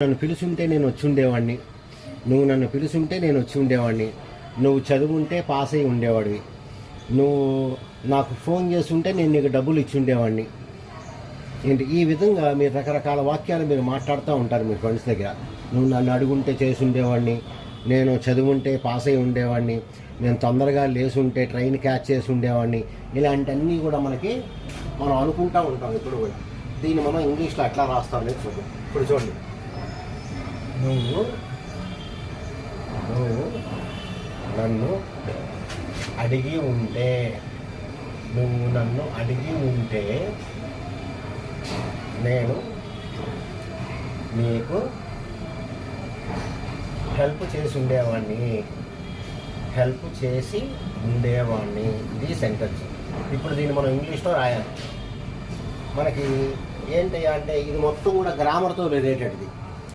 నన్ను పిలుచుంటే నేను వచ్చి ఉండేవాడిని. నువ్వు నన్ను పిలుచుంటే నేను వచ్చి ఉండేవాడిని. నువ్వు చదువుంటే పాస్ అయి ఉండేవాడివి. నువ్వు నాకు ఫోన్ చేస్తుంటే నేను నీకు డబ్బులు ఇచ్చి ఉండేవాడిని. ఏంటి ఈ విధంగా మీరు రకరకాల వాక్యాలు మీరు మాట్లాడుతూ ఉంటారు మీ ఫ్రెండ్స్ దగ్గర. నువ్వు నన్ను అడుగుంటే చేసి ఉండేవాడిని, నేను చదువుంటే పాస్ అయి ఉండేవాడిని, నేను తొందరగా లేసుంటే ట్రైన్ క్యాచ్ చేసి ఉండేవాడిని. ఇలాంటివన్నీ కూడా మనం అనుకుంటూ ఉంటాం ఇప్పుడు కూడా. దీన్ని మనం ఇంగ్లీష్లో ఎట్లా రాస్తాం అనేది చూద్దాం. ఇప్పుడు చూడండి, నువ్వు నన్ను అడిగి ఉంటే, నేను నీకు హెల్ప్ చేసి ఉండేవాడిని. ఇది సెంటెన్స్. ఇప్పుడు దీన్ని మనం ఇంగ్లీష్లో రాయాలి. మనకి ఏంటి అంటే ఇది మొత్తం కూడా గ్రామర్తో రిలేటెడ్ది.